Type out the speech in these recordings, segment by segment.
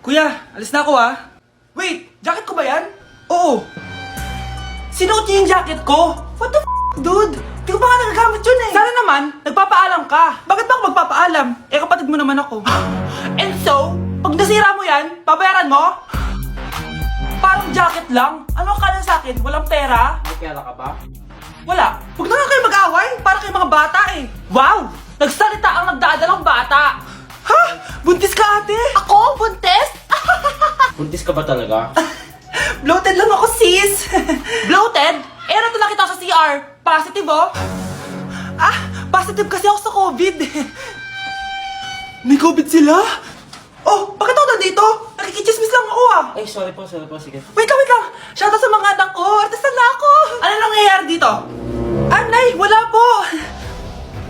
Kuya, alis na ako ah. Wait, jacket ko ba yan? Oo. Sinuot niyo yung jacket ko? What the dude? Di ko pa nga nagagamit yun eh. Sana naman, nagpapaalam ka. Bakit ba ako magpapaalam? Eh, kapatid mo naman ako. And so, pag nasira mo yan, babayaran mo? Parang jacket lang. Ano ka na sa akin? Walang pera? May pera ka ba? Wala. Huwag na nga kayo mag-away. Para kayo mga bata eh. Wow! Nagsalita ang nagdadalang bata. Ha? Buntis ka ate? Ako? Buntis? Buntis ka ba talaga? Bloated lang ako sis. Bloated? Eh ano nakita ko sa CR? Positive oh. Ah, positive kasi ako sa COVID. May COVID sila? Oh, bakit ako nandito? Nakikichismis lang ako ah. Ay, sorry po, sige. Wait lang. Shoutout sa mga anak ko. Artista na ako. Ano nangyayari dito? Nay, wala po.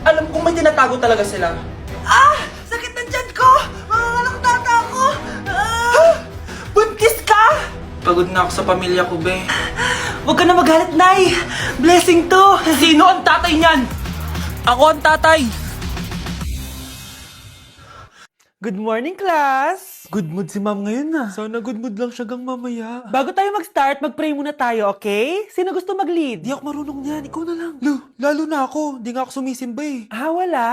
Alam kong may tinatago talaga sila. Ah! Sakit ng tiyan ko! Manganganak tata ako! Buntis ka! Pagod na ako sa pamilya ko, be. Huwag ka na magalit, Nay. Blessing to. Sino ang tatay niyan? Ako ang tatay. Good morning, class! Good mood si ma'am ngayon na. Sana good mood lang siya gang mamaya. Bago tayo mag-start, mag-pray muna tayo, okay? Sino gusto mag-lead? Di ako marunong niyan, ikaw na lang. Lalo na ako, di nga ako sumisimba eh. Wala.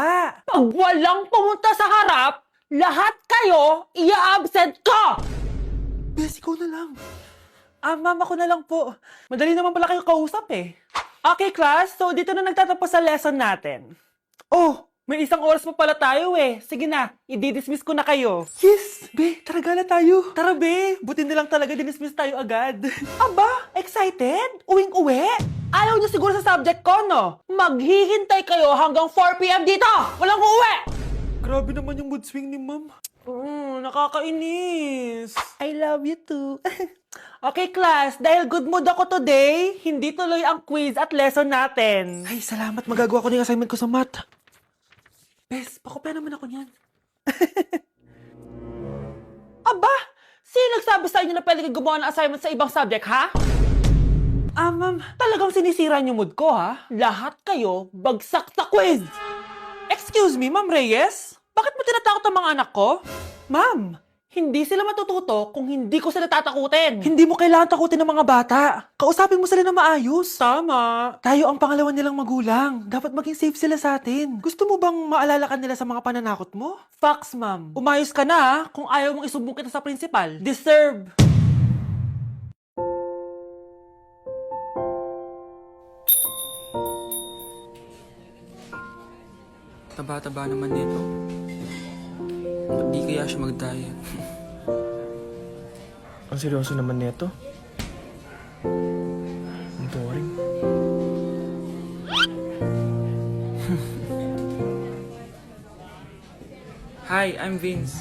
Pag walang pumunta sa harap, lahat kayo ia-absent ko! Bes, ikaw na lang. Ma'am, ako na lang po. Madali naman pala kayo kausap eh. Okay, class. So, dito na nagtatapos sa lesson natin. Oh, may isang oras pa pala tayo eh. Sige na, i-dismiss ko na kayo. Yes! Be, tara gala tayo. Tara be, buti na lang talaga dinismiss tayo agad. Aba, excited? Uwing-uwi? Ayaw niyo siguro sa subject ko, no? Maghihintay kayo hanggang 4 p.m. dito! Walang uuwi! Grabe naman yung mood swing ni ma'am. Nakakainis. I love you too. Okay, class. Dahil good mood ako today, hindi tuloy ang quiz at lesson natin. Ay, salamat. Magagawa ko na yung assignment ko sa math. Bes, pakopya naman ako niyan. Aba! Sino nagsabi sa inyo na pwede kayo gumawa ng assignment sa ibang subject, ha? Ma'am. Talagang sinisira niyo mood ko, ha? Lahat kayo bagsak sa quiz! Excuse me, Ma'am Reyes? Bakit mo tinatakot ang mga anak ko? Ma'am, Hindi sila matututo kung hindi ko sila tatakutin. hindi mo kailangan takutin ng mga bata. Kausapin mo sila na maayos. Tama. Tayo ang pangalawa nilang magulang. Dapat maging safe sila sa atin. Gusto mo bang maalala ka nila sa mga pananakot mo? Facts, ma'am. Umayos ka na ha, kung ayaw mong isumbong kita sa principal. Deserve. Taba-taba naman nito. Di kaya siya mag-diet. Ang seryoso naman nito. Ang boring. Hi, I'm Vince.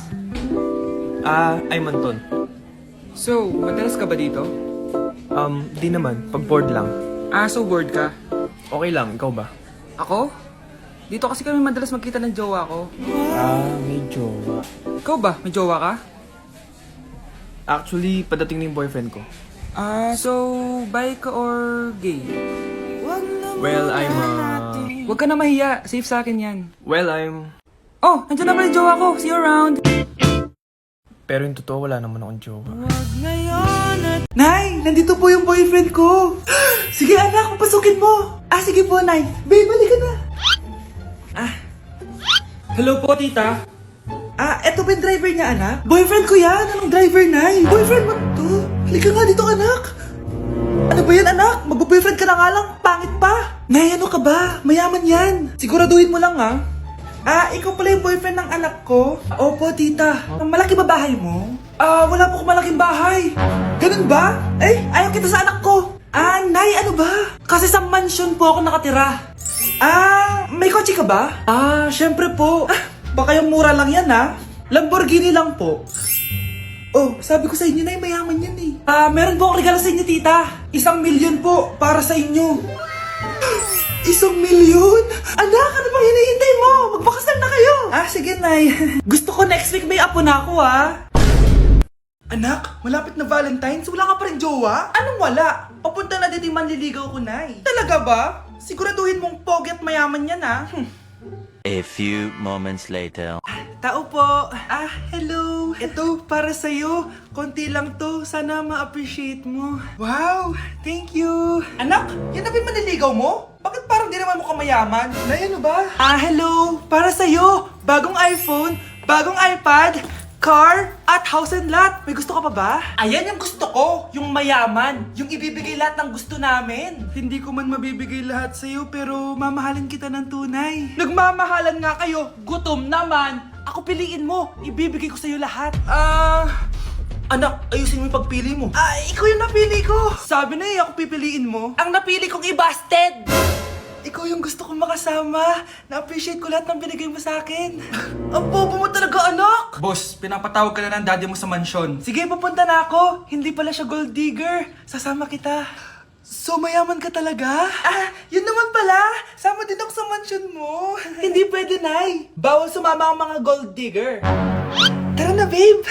I'm Anton. So, madalas ka ba dito? Di naman. Pag bored lang. So bored ka? Okay lang, ikaw ba? Ako? Dito kasi kami madalas magkita ng jowa ko. May jowa. Ikaw ba? May jowa ka? Actually, padating na yung boyfriend ko. So, bi ka or gay? Well, Huwag ka na mahiya. Safe sa akin yan. Oh, nandiyan na pala yung jowa ko. See you around. Pero yung totoo, wala naman akong jowa. Nay, nandito po yung boyfriend ko. Sige anak, papasukin mo. Sige po, Nay. Babe, balik ka na. Hello po, tita. Eto ba yung driver niya, anak? Boyfriend ko yan. Anong driver, Nay? Boyfriend mo to? Halika nga dito, anak. Ano ba yan, anak? Mag-boyfriend ka na nga lang. Pangit pa. Nay, ano ka ba? Mayaman yan. Siguraduhin mo lang, ha? Ikaw pala yung boyfriend ng anak ko? Opo, tita. Malaki ba bahay mo? Wala po akong malaking bahay. Ganun ba? Ayaw kita sa anak ko. Nay, ano ba? Kasi sa mansion po ako nakatira. May kotse ka ba? Syempre po. Baka yung mura lang yan, ha? Lamborghini lang po. Oh, sabi ko sa inyo na mayaman yan eh. Meron po akong regalo sa inyo, tita. 1,000,000 po para sa inyo. 1,000,000? Anak, ano bang hinihintay mo? Magpakasal na kayo. Sige, Nay. Gusto ko next week may apo na ako, ha? Anak, malapit na Valentine's, wala ka pa rin jowa? Anong wala? Papunta na din yung manliligaw ko, Nay. Talaga ba? Siguraduhin mong pogi at mayaman yan, ha? A A few moments later. Tao po. Hello. Ito, para sa'yo. Konti lang to. Sana ma-appreciate mo. Wow, thank you. Anak, yan na ba yung maniligaw mo? Bakit parang di naman mo kamayaman? Nay, ano ba? Hello. Para sa'yo. Bagong iPhone, bagong iPad, car, at house and lot. May gusto ka pa ba? Ayan yung gusto ko. Yung mayaman. Yung ibibigay lahat ng gusto namin. Hindi ko man mabibigay lahat sa'yo, pero mamahalin kita ng tunay. Nagmamahalan nga kayo. Gutom naman. Ako piliin mo. Ibibigay ko sa'yo lahat. Anak, ayusin mo yung pagpili mo. Ikaw yung napili ko. Sabi na ako pipiliin mo. Ang napili kong i-busted. Ikaw yung gusto kong makasama. Na-appreciate ko lahat ng binigay mo sa akin. Ang bobo mo talaga, anak! Boss, pinapatawag ka na ng daddy mo sa mansyon. Sige, papunta na ako. Hindi pala siya gold digger. Sasama kita. So, mayaman ka talaga? Yun naman pala. Sama din ako sa mansyon mo. Hindi pwede, Nay. Bawal sumama ang mga gold digger. Tara na, babe.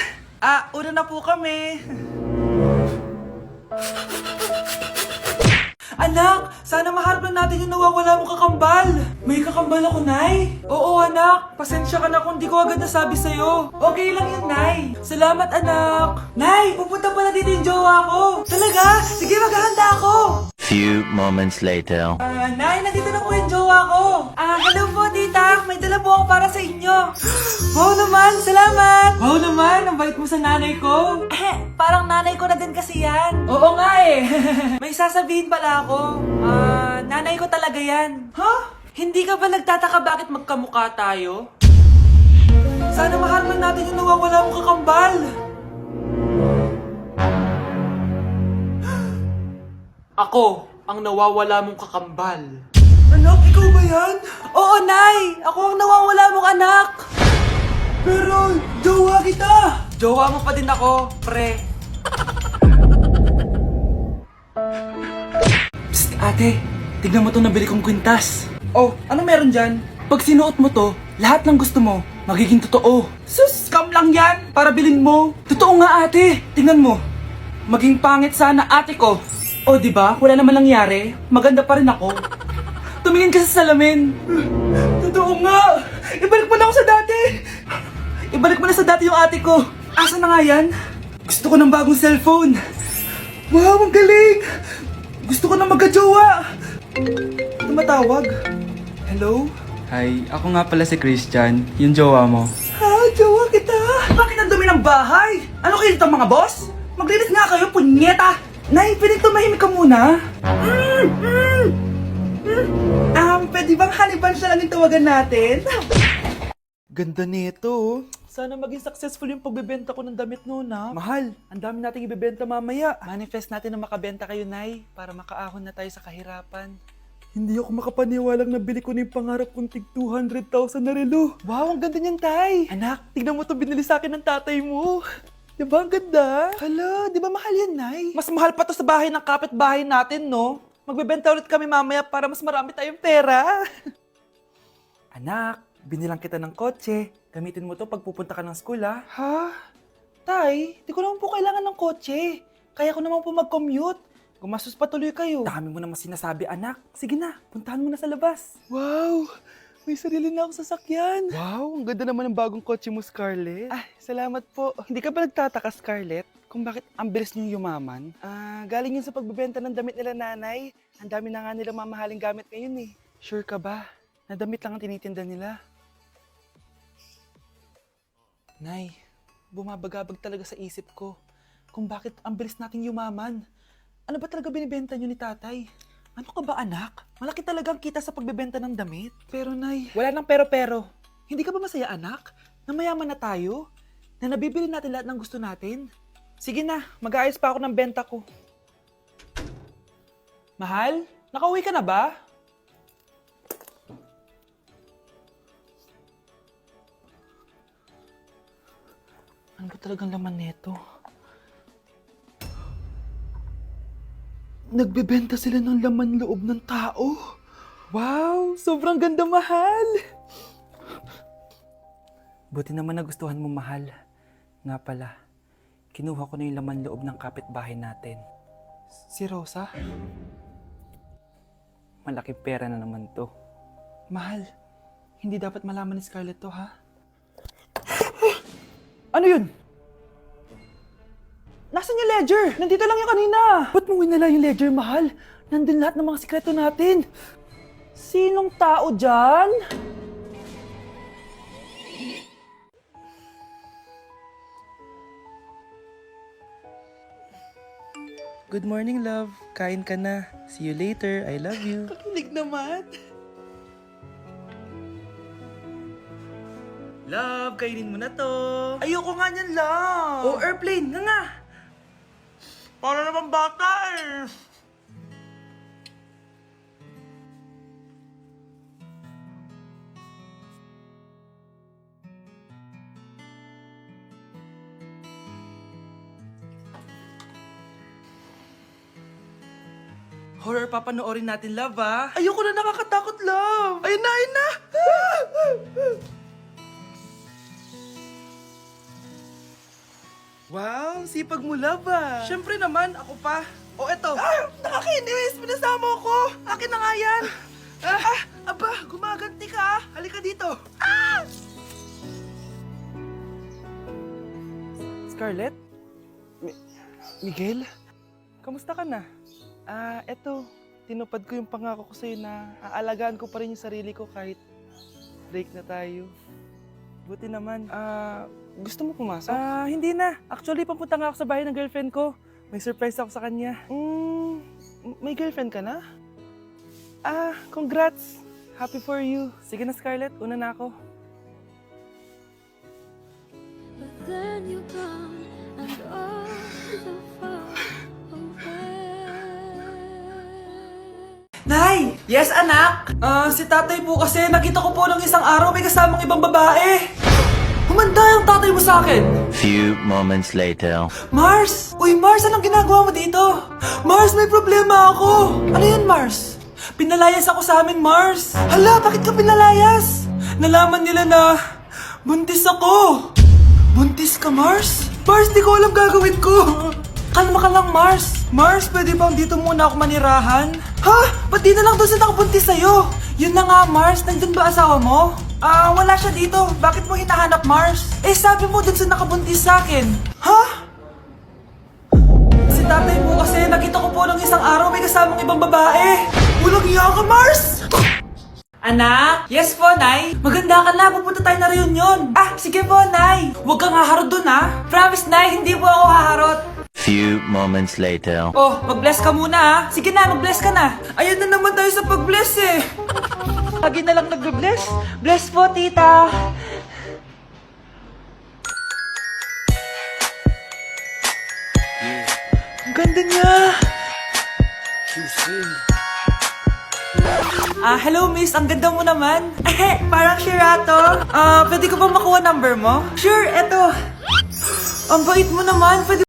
Una na po kami. Anak, sana maharap lang natin yung nawawala mong kakambal. May kakambal ako, Nay. Oo, anak. Pasensya ka na kung di ko agad nasabi sa'yo. Okay lang yun, Nay. Salamat, anak. Nay, pupunta pala dito yung jowa ko. Talaga? Sige, maghahanda ako. Few moments later. Nay, nandito na po yung jowa ko. Hello po, tita. May dala po ako para sa inyo. Wow naman, salamat. Wow naman, ang bait mo sa nanay ko. Parang nanay ko na din kasi yan. Oo nga eh. May sasabihin pala ako. Nanay ko talaga yan. Hindi ka ba nagtataka bakit magkamukha tayo? Sana maharap lang natin yung nawawala mong kakambal. Ako, ang nawawala mong kakambal. Anak, ikaw ba yan? Oo, Nay! Ako ang nawawala mong anak! Pero, jowa kita! Jowa mo pa din ako, pre. Psst, ate. Tignan mo to nabili kong kwintas. Oh, ano meron dyan? Pag sinuot mo to, lahat ng gusto mo, magiging totoo. Sus, scam lang yan! Para bilhin mo. Totoo nga, ate. Tingnan mo. Maging pangit sana ate ko. O, di ba? Wala naman nangyari. Maganda pa rin ako. Tumingin ka sa salamin. Totoo nga. Ibalik mo na ako sa dati. Ibalik mo na sa dati yung ate ko. Asa na nga yan? Gusto ko ng bagong cellphone. Wow, ang galing. Gusto ko na magka-jowa. Tumatawag. Hello? Hi, ako nga pala si Christian, yung jowa mo. Jowa kita. Bakit ang dumi ng bahay? Ano kayo dito mga boss? Maglinis nga kayo, punyeta. Nay, pwede tumahimik ka muna? Pwede bang honey bunch na lang yung tawagan natin? Ganda nito. Sana maging successful yung pagbebenta ko ng damit noon, ha? Mahal, ang dami nating ibebenta mamaya. Manifest natin na makabenta kayo, Nay, para makaahon na tayo sa kahirapan. Hindi ako makapaniwalang nabili ko na yung pangarap kong tig 200,000 na relo. Wow, ang ganda niyan, Tay. Anak, tignan mo to binili sa akin ng tatay mo. Diba ang ganda? Hala, di ba mahal yan, Nay? Mas mahal pa to sa bahay ng kapitbahay natin, no? Magbebenta ulit kami mamaya para mas marami tayong pera. Anak, binilang kita ng kotse. Gamitin mo to pag pupunta ka ng school, ha? Ha? Tay, di ko naman po kailangan ng kotse. Kaya ko naman po mag-commute. Gumastos pa tuloy kayo. Dami mo naman sinasabi, anak. Sige na, puntahan mo na sa labas. Wow! May sarili na ako sasakyan. Wow, ang ganda naman ng bagong kotse mo, Scarlett. Salamat po. Hindi ka ba nagtataka, Scarlett, kung bakit ang bilis niyong yumaman? Galing yun sa pagbebenta ng damit nila nanay. Ang dami na nga nila mamahaling gamit ngayon eh. Sure ka ba? Na damit lang ang tinitinda nila? Nay, bumabagabag talaga sa isip ko kung bakit ang bilis nating yumaman. Ano ba talaga binibenta niyo ni tatay? Ano ka ba, anak? Malaki talagang kita sa pagbebenta ng damit. Pero, Nay, wala nang pero-pero. Hindi ka ba masaya, anak? Na mayaman na tayo? Na nabibili natin lahat ng gusto natin? Sige na, mag-aayos pa ako ng benta ko. Mahal, nakauwi ka na ba? Ano ba talagang laman neto? Nagbebenta sila ng laman loob ng tao. Wow, sobrang ganda, mahal. Buti naman nagustuhan mo, mahal. Nga pala, kinuha ko na yung laman loob ng kapitbahay natin. Si Rosa? Malaking pera na naman to. Mahal, Hindi dapat malaman ni Scarlett to, ha? Ano yun? Nasaan yung ledger? Nandito lang yung kanina. Ba't mo winala yung ledger, mahal? Nandun lahat ng mga sikreto natin. Sinong tao dyan? Good morning, love. Kain ka na. See you later. I love you. Kakilig naman. Love, kainin mo na to. Ayoko nga niyan lang. Oh, airplane. Nga nga. Para naman bata eh. Horror papanoorin natin, love, ah. Ayoko na, nakakatakot, love. Ayun na, ayun na. Wow, sipag mo, love, ah. Siyempre naman, ako pa. O eto. Ah, nakakainis. Pinasama ko. Akin na nga yan. Aba, gumaganti ka ah. Halika dito. Scarlett? Miguel? Kamusta ka na? Eto, tinupad ko yung pangako ko sa'yo na aalagaan ko pa rin yung sarili ko kahit break na tayo. Buti naman. Gusto mo pumasok? Hindi na. Actually, papunta nga ako sa bahay ng girlfriend ko. May surprise ako sa kanya. May girlfriend ka na? Congrats. Happy for you. Sige na, Scarlett. Una na ako. But then you gone and all so far away. Nay! Yes, anak! Si tatay po kasi nakita ko po ng isang araw may kasamang ibang babae. Humanda yung tatay mo sa akin. Few moments later. Mars! Uy, Mars, anong ginagawa mo dito? Mars, may problema ako! Ano yan, Mars? Pinalayas ako sa amin, Mars! Hala, bakit ka pinalayas? Nalaman nila na buntis ako! Buntis ka, Mars? Mars, di ko alam gagawin ko! Kalma ka lang, Mars! Mars, pwede bang dito muna ako manirahan? Ha? Ba't di na lang doon sa nakabuntis sa'yo? Yun na nga, Mars. Nandun ba asawa mo? Wala siya dito. Bakit mo hinahanap, Mars? Eh, sabi mo dun sa nakabuntis sa akin. Ha? Si tatay mo kasi nakita ko po ng isang araw may kasamang ibang babae. Walang iya ka, Mars! Anak? Yes po, Nay. Maganda ka na. Pupunta tayo na reunion. Sige po, Nay. Huwag kang haharot dun, ha? Promise, Nay. Hindi po ako haharot. Few moments later. Oh, mag-bless ka muna, ha? Sige na, mag-bless ka na. Ayun na naman tayo sa pag-bless, eh. Lagi na lang nag-bless. Bless po, tita. Ang ganda niya. Hello, miss. Ang ganda mo naman. Parang Shirato. Pwede ko ba makuha number mo? Sure, eto. Ang bait mo naman. Pwede